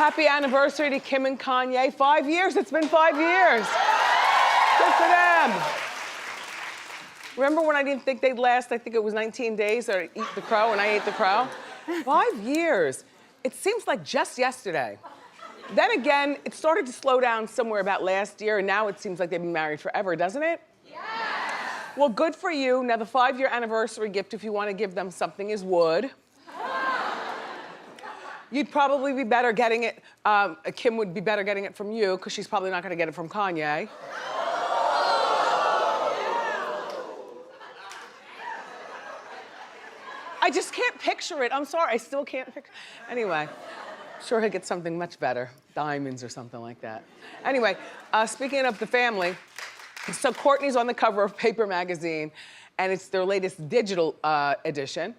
Happy anniversary to Kim and Kanye. 5 years, it's been 5 years. Good for them. Remember when I didn't think they'd last, I think it was 19 days, or eat the crow, and I ate the crow? 5 years. It seems like just yesterday. Then again, it started to slow down somewhere about last year, and now it seems like they've been married forever, doesn't it? Yes. Well, good for you. Now, the 5-year anniversary gift, if you want to give them something, is wood. You'd probably be better getting it, Kim would be better getting it from you, because she's probably not going to get it from Kanye. I just can't picture it. I'm sorry, I still can't picture. Anyway, sure he'll get something much better. Diamonds or something like that. Anyway, speaking of the family, so Kourtney's on the cover of Paper magazine, and it's their latest digital edition.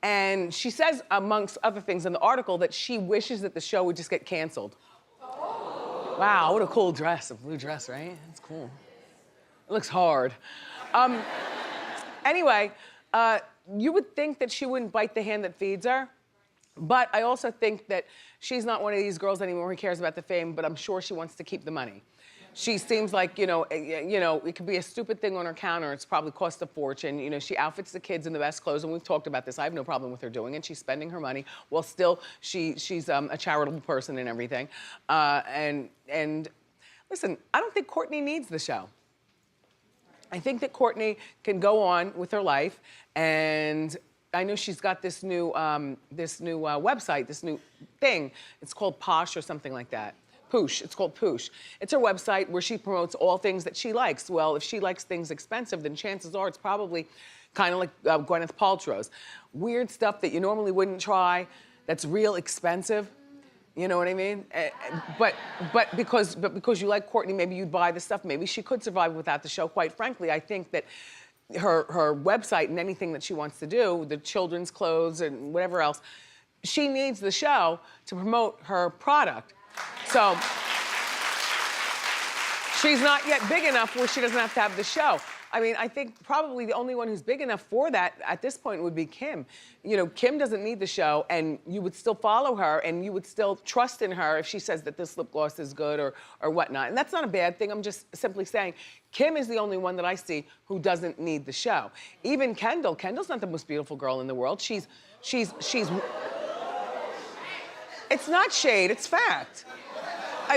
And she says, amongst other things in the article, that she wishes that the show would just get canceled. Wow, what a cool dress, a blue dress, right? That's cool. It looks hard. Anyway, you would think that she wouldn't bite the hand that feeds her, but I also think that she's not one of these girls anymore who cares about the fame, but I'm sure she wants to keep the money. She seems like, it could be a stupid thing on her counter. It's probably cost a fortune. You know, she outfits the kids in the best clothes, and we've talked about this. I have no problem with her doing it. She's spending her money while still she's a charitable person and everything. And listen, I don't think Kourtney needs the show. I think that Kourtney can go on with her life, and I know she's got this new website, this new thing. It's called Posh or something like that. Poosh, it's called Poosh. It's her website where she promotes all things that she likes. Well, if she likes things expensive, then chances are it's probably kind of like Gwyneth Paltrow's. Weird stuff that you normally wouldn't try, that's real expensive. You know what I mean? But because you like Kourtney, maybe you'd buy the stuff. Maybe she could survive without the show. Quite frankly, I think that her website and anything that she wants to do, the children's clothes and whatever else, she needs the show to promote her product. So she's not yet big enough where she doesn't have to have the show. I mean, I think probably the only one who's big enough for that at this point would be Kim. You know, Kim doesn't need the show, and you would still follow her, and you would still trust in her if she says that this lip gloss is good or whatnot. And that's not a bad thing. I'm just simply saying Kim is the only one that I see who doesn't need the show. Even Kendall's not the most beautiful girl in the world. She's it's not shade, it's fact. I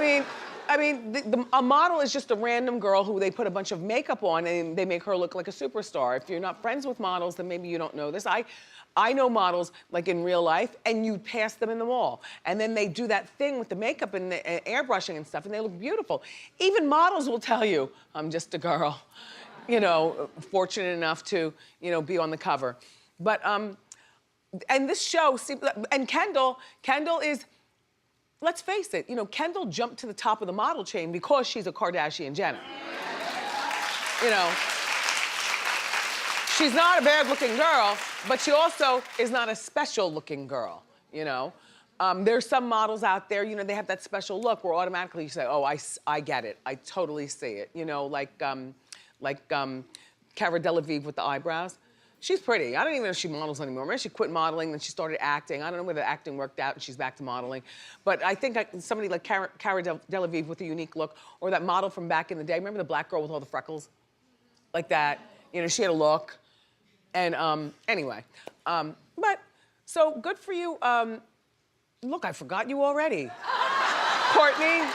mean, a model is just a random girl who they put a bunch of makeup on and they make her look like a superstar. If you're not friends with models, then maybe you don't know this. I know models like in real life, and you pass them in the mall. And then they do that thing with the makeup and the airbrushing and stuff, and they look beautiful. Even models will tell you, I'm just a girl, fortunate enough to, be on the cover. But, and this show, and Kendall is, let's face it, Kendall jumped to the top of the model chain because she's a Kardashian Jenner. She's not a bad-looking girl, but she also is not a special-looking girl, There's some models out there, they have that special look where automatically you say, oh, I get it. I totally see it. Like Cara Delevingne with the eyebrows. She's pretty. I don't even know if she models anymore. Maybe she quit modeling, then she started acting. I don't know whether acting worked out and she's back to modeling. But I think somebody like Cara Delevingne with a unique look, or that model from back in the day. Remember the black girl with all the freckles? Like that. She had a look. And anyway. But, so good for you. Look, I forgot you already. Kourtney.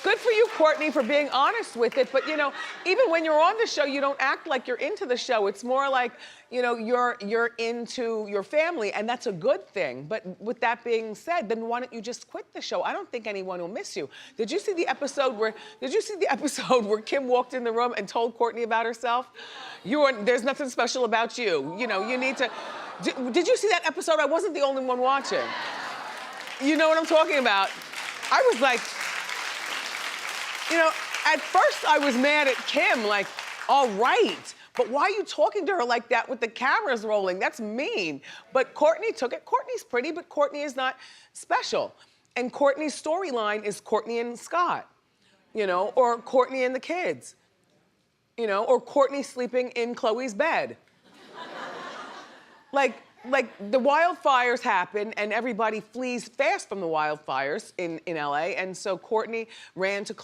Good for you, Kourtney, for being honest with it. But, even when you're on the show, you don't act like you're into the show. It's more like, you're into your family, and that's a good thing. But with that being said, then why don't you just quit the show? I don't think anyone will miss you. Did you see the episode where Kim walked in the room and told Kourtney about herself? There's nothing special about you. You need to. Did you see that episode? I wasn't the only one watching. You know what I'm talking about. I was like, at first I was mad at Kim, like, all right, but why are you talking to her like that with the cameras rolling? That's mean. But Kourtney took it. Kourtney's pretty, but Kourtney is not special. And Kourtney's storyline is Kourtney and Scott, or Kourtney and the kids, or Kourtney sleeping in Khloe's bed. Like, like the wildfires happen and everybody flees fast from the wildfires in LA. And so Kourtney ran to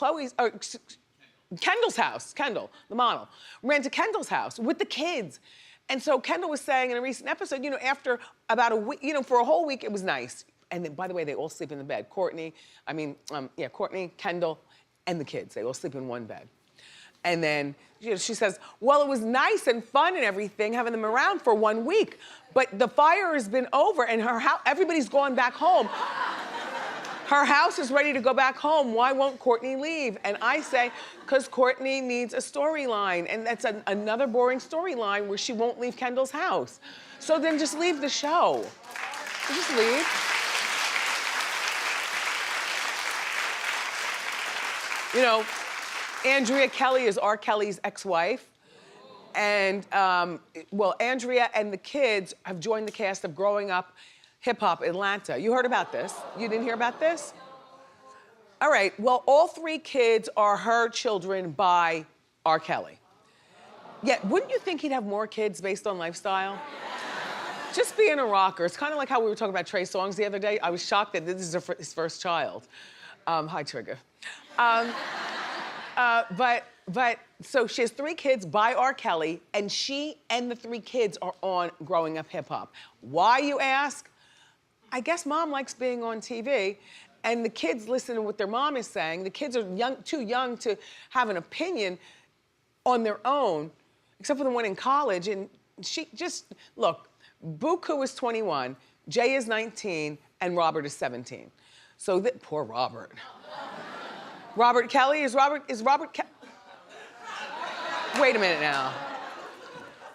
Kendall's house, Kendall, the model, ran to Kendall's house with the kids. And so Kendall was saying in a recent episode, after about a week, for a whole week, it was nice. And then, by the way, they all sleep in the bed. Kourtney, Kendall, and the kids, they all sleep in one bed. And then she says, well, it was nice and fun and everything, having them around for 1 week. But the fire has been over and her house, everybody's going back home. Her house is ready to go back home. Why won't Kourtney leave? And I say, because Kourtney needs a storyline. And that's another boring storyline where she won't leave Kendall's house. So then just leave the show. Just leave. Andrea Kelly is R. Kelly's ex-wife. And, Andrea and the kids have joined the cast of Growing Up Hip Hop Atlanta. You heard about this? You didn't hear about this? All right, well, all 3 kids are her children by R. Kelly. Yeah, wouldn't you think he'd have more kids based on lifestyle? Just being a rocker. It's kind of like how we were talking about Trey Songz the other day. I was shocked that this is his first child. Hi, Trigger. So she has 3 kids by R. Kelly, and she and the 3 kids are on Growing Up Hip Hop. Why, you ask? I guess mom likes being on TV, and the kids listen to what their mom is saying. The kids are too young to have an opinion on their own, except for the one in college. And she just, look, Buku is 21, Jay is 19, and Robert is 17. So poor Robert. Robert Kelly, is Robert Kelly? Wait a minute now.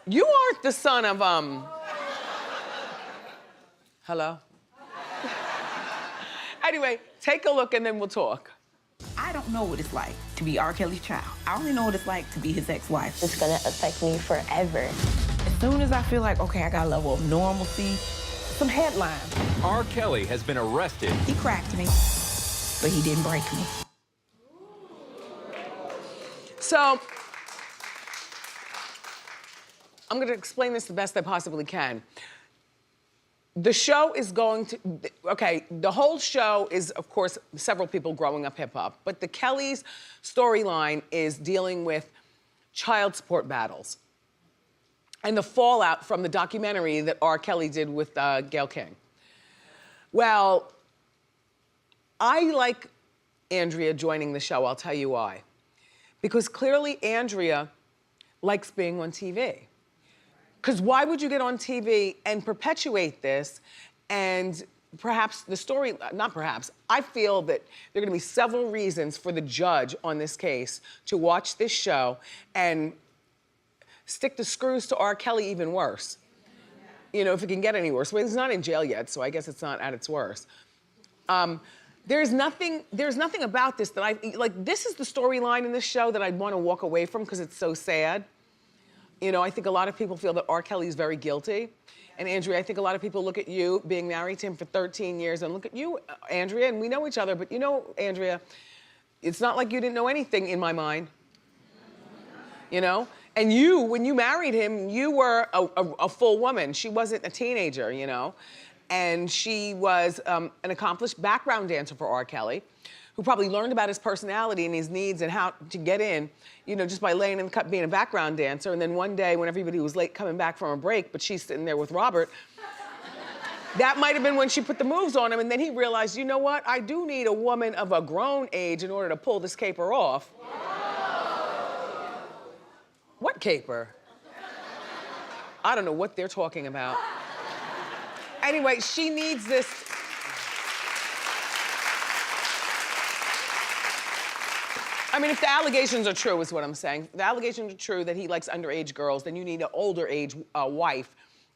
You aren't the son of, hello? Anyway, take a look and then we'll talk. I don't know what it's like to be R. Kelly's child. I only know what it's like to be his ex-wife. It's gonna affect me forever. As soon as I feel like, okay, I got a level of normalcy, some headlines. R. Kelly has been arrested. He cracked me, but he didn't break me. So, I'm gonna explain this the best I possibly can. The show is going to, the whole show is, of course, several people growing up hip hop, but the Kellys' storyline is dealing with child support battles and the fallout from the documentary that R. Kelly did with Gayle King. Well, I like Andrea joining the show, I'll tell you why. Because clearly Andrea likes being on TV. Because why would you get on TV and perpetuate this and perhaps the story, not perhaps, I feel that there are gonna be several reasons for the judge on this case to watch this show and stick the screws to R. Kelly even worse. If it can get any worse. Well, he's not in jail yet, so I guess it's not at its worst. There's nothing about this that this is the storyline in this show that I'd wanna walk away from because it's so sad. I think a lot of people feel that R. Kelly is very guilty. And Andrea, I think a lot of people look at you being married to him for 13 years and look at you, Andrea, and we know each other, but Andrea, it's not like you didn't know anything in my mind. And you, when you married him, you were a full woman. She wasn't a teenager, And she was an accomplished background dancer for R. Kelly, who probably learned about his personality and his needs and how to get in, just by laying in the cut being a background dancer. And then one day when everybody was late coming back from a break, but she's sitting there with Robert, that might have been when she put the moves on him. And then he realized, you know what? I do need a woman of a grown age in order to pull this caper off. What caper? I don't know what they're talking about. Anyway, she needs this. I mean, if the allegations are true, is what I'm saying. If the allegations are true that he likes underage girls, then you need an older age wife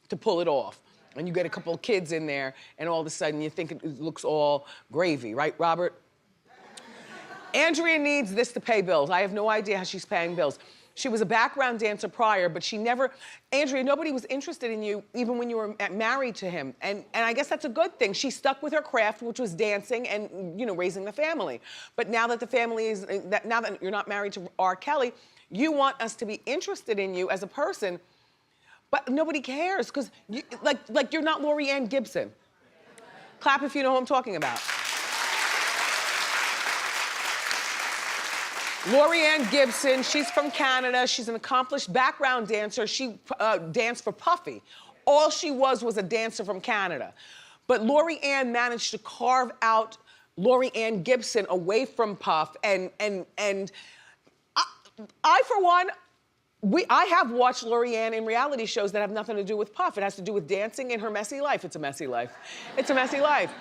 to pull it off. And you get a couple of kids in there, and all of a sudden you think it looks all gravy, right, Robert? Andrea needs this to pay bills. I have no idea how she's paying bills. She was a background dancer prior, but she never, Andrea, nobody was interested in you even when you were married to him. And I guess that's a good thing. She stuck with her craft, which was dancing and, raising the family. But now that the family is, now that you're not married to R. Kelly, you want us to be interested in you as a person, But nobody cares, because like you're not Lori Ann Gibson. Clap if you know who I'm talking about. Lori Ann Gibson, she's from Canada. She's an accomplished background dancer. She danced for Puffy. All she was a dancer from Canada. But Lori Ann managed to carve out Lori Ann Gibson away from Puff, and I for one, I have watched Lori Ann in reality shows that have nothing to do with Puff. It has to do with dancing in her messy life. It's a messy life. It's a messy life.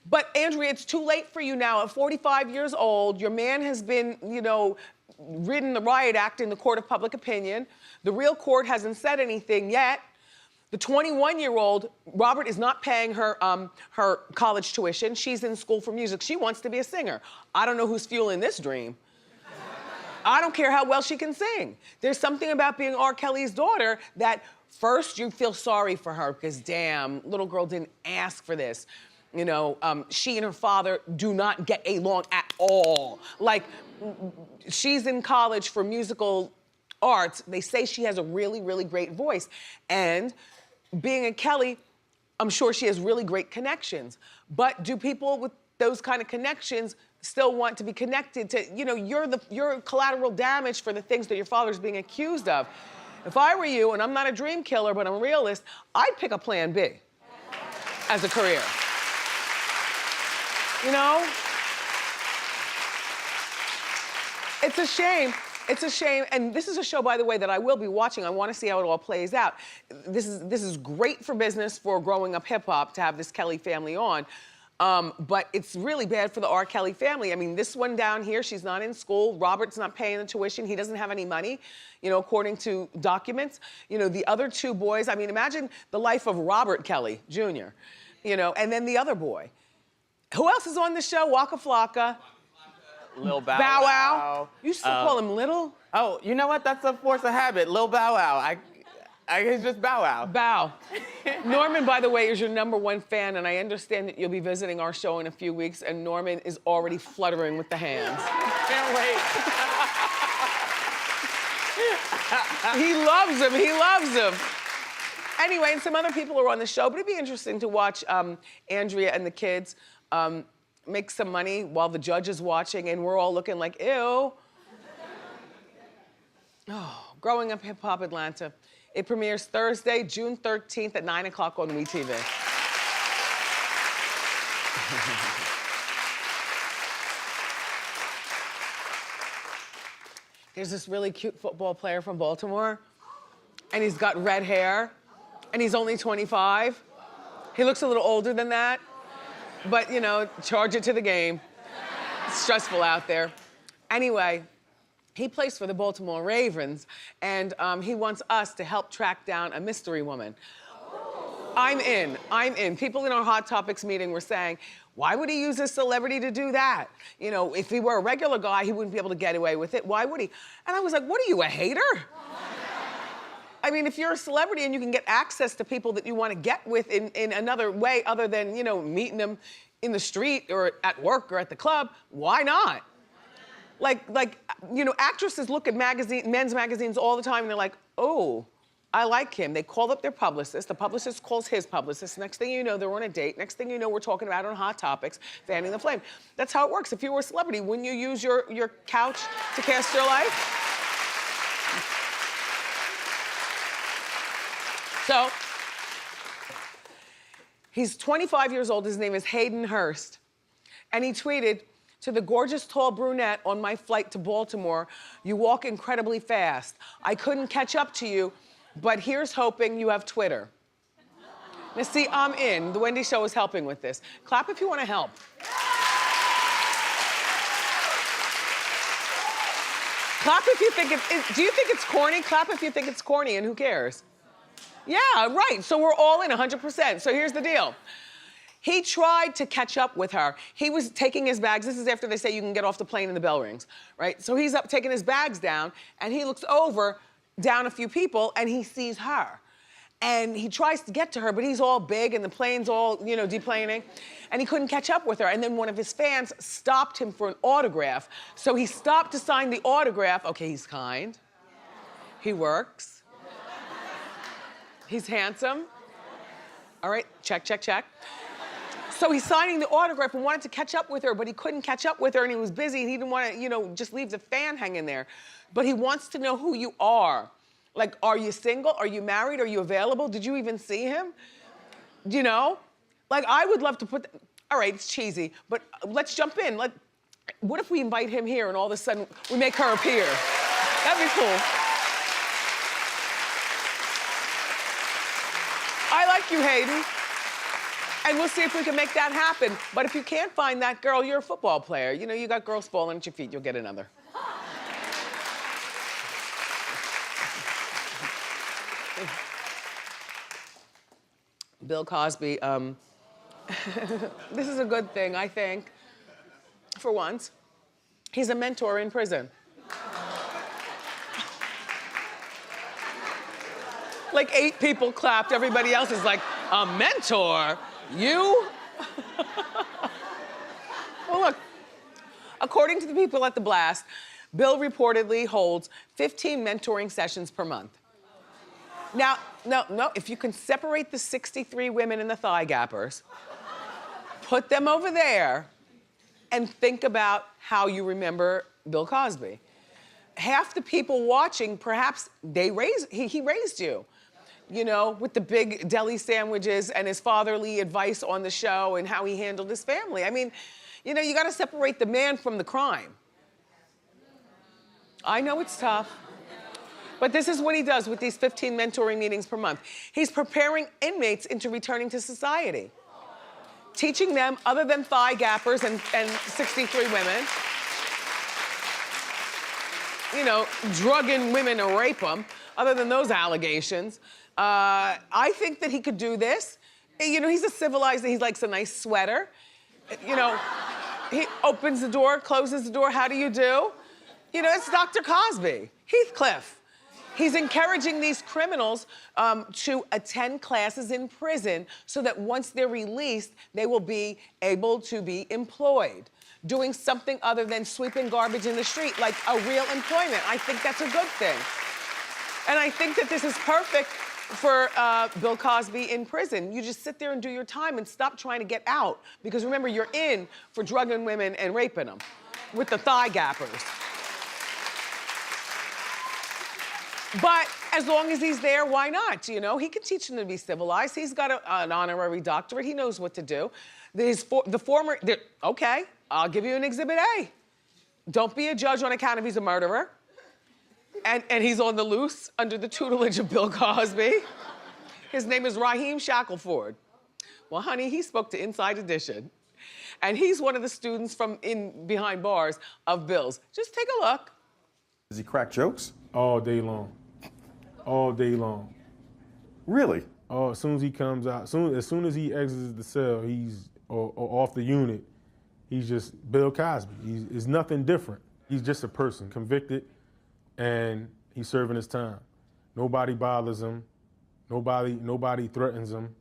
But Andrea, it's too late for you now. At 45 years old, your man has been, you know, ridden the riot act in the court of public opinion. The real court hasn't said anything yet. The 21-year-old, Robert is not paying her her college tuition. She's in school for music. She wants to be a singer. I don't know who's fueling this dream. I don't care how well she can sing. There's something about being R. Kelly's daughter that first you feel sorry for her because damn, little girl didn't ask for this. You know, she and her father do not get along at all. Like, she's in college for musical arts. They say she has a really, really great voice. And being a Kelly, I'm sure she has really great connections. But do people with those kind of connections still want to be connected to, you know, you're collateral damage for the things that your father's being accused of. If I were you, and I'm not a dream killer, but I'm a realist, I'd pick a plan B as a career. You know? It's a shame. It's a shame. And this is a show, by the way, that I will be watching. I want to see how it all plays out. This is great for business for growing up hip hop to have this Kelly family on. But it's really bad for the R. Kelly family. I mean, this one down here, she's not in school. Robert's not paying the tuition. He doesn't have any money, you know, according to documents. You know, the other two boys, I mean, imagine the life of Robert Kelly Jr., you know, and then the other boy. Who else is on the show? Waka Flocka. Lil Bow Bow Wow. Wow. You still call him Little? Oh, you know what? That's a force of habit. Lil Bow Wow. It's just Bow Wow. Bow. Norman, by the way, is your #1 fan, and I understand that you'll be visiting our show in a few weeks, and Norman is already fluttering with the hands. Can't wait. He loves him. He loves him. Anyway, and some other people are on the show, but it'd be interesting to watch Andrea and the kids make some money while the judge is watching, and we're all looking like, ew. Oh, Growing Up Hip Hop Atlanta. It premieres Thursday, June 13th at 9 o'clock on WeTV. There's this really cute football player from Baltimore, and he's got red hair, and he's only 25. He looks a little older than that, but you know, charge it to the game. It's stressful out there. Anyway, he plays for the Baltimore Ravens, and he wants us to help track down a mystery woman. I'm in. People in our Hot Topics meeting were saying, why would he use a celebrity to do that? You know, if he were a regular guy, he wouldn't be able to get away with it. Why would he? And I was like, what are you, a hater? I mean, if you're a celebrity and you can get access to people that you want to get with in another way other than, you know, meeting them in the street or at work or at the club, why not? Like, you know, actresses look at men's magazines all the time and they're like, oh, I like him. They call up their publicist. The publicist calls his publicist. Next thing you know, they're on a date. Next thing you know, we're talking about it on Hot Topics, fanning the flame. That's how it works. If you were a celebrity, wouldn't you use your couch to cast your life? So, he's 25 years old. His name is Hayden Hurst. And he tweeted, to the gorgeous tall brunette on my flight to Baltimore, you walk incredibly fast. I couldn't catch up to you, but here's hoping you have Twitter. Now see, I'm in. The Wendy Show is helping with this. Clap if you want to help. Clap if you think do you think it's corny? Clap if you think it's corny, and who cares? Yeah, right, so we're all in 100%. So here's the deal. He tried to catch up with her. He was taking his bags. This is after they say you can get off the plane and the bell rings, right? So he's up taking his bags down, and he looks over, down a few people, and he sees her. And he tries to get to her, but he's all big, and the plane's all, you know, deplaning, and he couldn't catch up with her. And then one of his fans stopped him for an autograph. So he stopped to sign the autograph. Okay, he's kind. He works. He's handsome. All right, check, check, check. So he's signing the autograph and wanted to catch up with her, but he couldn't catch up with her and he was busy and he didn't want to, just leave the fan hanging there. But he wants to know who you are. Like, are you single? Are you married? Are you available? Did you even see him? Like, I would love to put, all right, it's cheesy, but let's jump in. What if we invite him here and all of a sudden we make her appear? That'd be cool. I like you, Hayden. And we'll see if we can make that happen. But if you can't find that girl, you're a football player. You got girls falling at your feet, you'll get another. Bill Cosby, this is a good thing, I think, for once. He's a mentor in prison. Like 8 people clapped, everybody else is like, a mentor? You? Well, look, according to the people at the blast, Bill reportedly holds 15 mentoring sessions per month. Now, no, if you can separate the 63 women and the thigh gappers, put them over there, and think about how you remember Bill Cosby. Half the people watching, perhaps he raised you. With the big deli sandwiches and his fatherly advice on the show and how he handled his family. I mean, you gotta separate the man from the crime. I know it's tough, but this is what he does with these 15 mentoring meetings per month. He's preparing inmates into returning to society, teaching them, other than thigh gappers and 63 women, drugging women to rape them, other than those allegations. I think that he could do this. He's a civilized, he likes a nice sweater. He opens the door, closes the door, how do you do? It's Dr. Cosby, Heathcliff. He's encouraging these criminals to attend classes in prison so that once they're released, they will be able to be employed, doing something other than sweeping garbage in the street, like a real employment. I think that's a good thing. And I think that this is perfect for Bill Cosby in prison. You just sit there and do your time and stop trying to get out. Because remember, you're in for drugging women and raping them with the thigh gappers. But as long as he's there, why not? He can teach them to be civilized. He's got an honorary doctorate. He knows what to do. Okay, I'll give you an Exhibit A. Don't be a judge on account of he's a murderer. And he's on the loose under the tutelage of Bill Cosby. His name is Raheem Shackelford. Well, honey, he spoke to Inside Edition. And he's one of the students from behind bars of Bill's. Just take a look. Does he crack jokes? All day long. All day long. Really? Oh, as soon as he comes out, as soon as he exits the cell, or off the unit, he's just Bill Cosby. He's nothing different. He's just a person, convicted, and he's serving his time. Nobody bothers him. Nobody threatens him.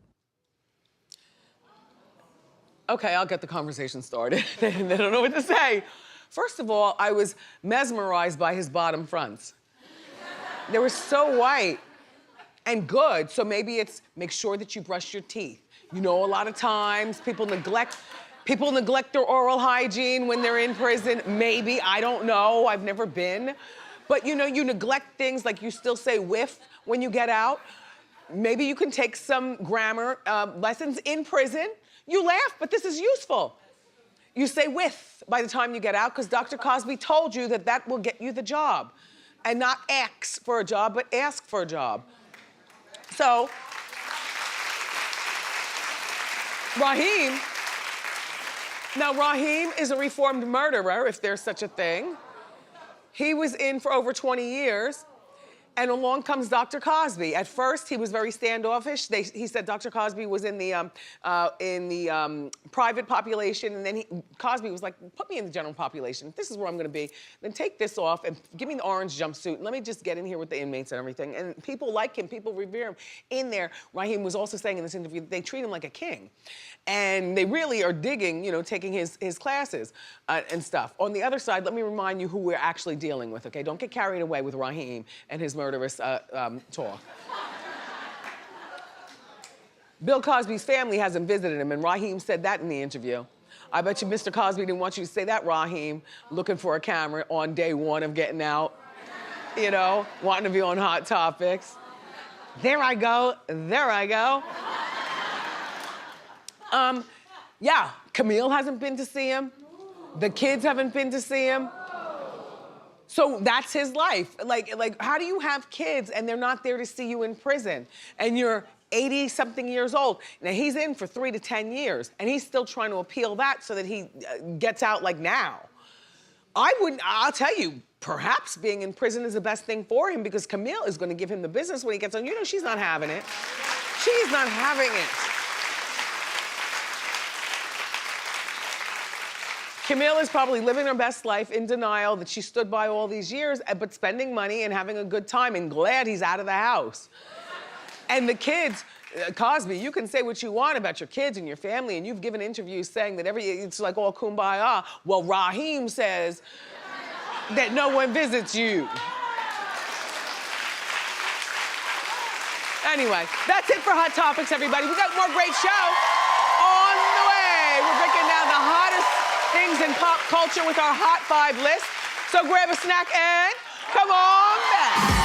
Okay, I'll get the conversation started. They don't know what to say. First of all, I was mesmerized by his bottom fronts. They were so white and good, so maybe it's make sure that you brush your teeth. A lot of times people neglect their oral hygiene when they're in prison. Maybe, I don't know, I've never been. But you neglect things like you still say whiff when you get out. Maybe you can take some grammar lessons in prison. You laugh, but this is useful. You say with by the time you get out, because Dr. Cosby told you that will get you the job. And not ask for a job, but ask for a job. So, Raheem is a reformed murderer, if there's such a thing. He was in for over 20 years. And along comes Dr. Cosby. At first, he was very standoffish. He said Dr. Cosby was in the private population, and then Cosby was like, put me in the general population. If this is where I'm gonna be, then take this off and give me the orange jumpsuit, and let me just get in here with the inmates and everything. And people like him, people revere him. In there, Raheem was also saying in this interview, they treat him like a king. And they really are digging, taking his classes and stuff. On the other side, let me remind you who we're actually dealing with, okay? Don't get carried away with Raheem and his murderous talk. Bill Cosby's family hasn't visited him, and Raheem said that in the interview. I bet you Mr. Cosby didn't want you to say that, Raheem, looking for a camera on day one of getting out, you know, wanting to be on Hot Topics. There I go, there I go. Yeah, Camille hasn't been to see him. The kids haven't been to see him. So that's his life. Like, how do you have kids and they're not there to see you in prison? And you're 80-something years old. Now, he's in for 3 to 10 years, and he's still trying to appeal that so that he gets out like now. I'll tell you, perhaps being in prison is the best thing for him because Camille is gonna give him the business when he gets on. You know, she's not having it. She's not having it. Camille is probably living her best life in denial that she stood by all these years, but spending money and having a good time and glad he's out of the house. And the kids, Cosby, you can say what you want about your kids and your family, and you've given interviews saying that it's like all kumbaya. Well, Raheem says that no one visits you. Anyway, that's it for Hot Topics, everybody. We got more great show on the way. We're breaking down the hottest things in pop culture with our Hot 5 list. So grab a snack and come on back.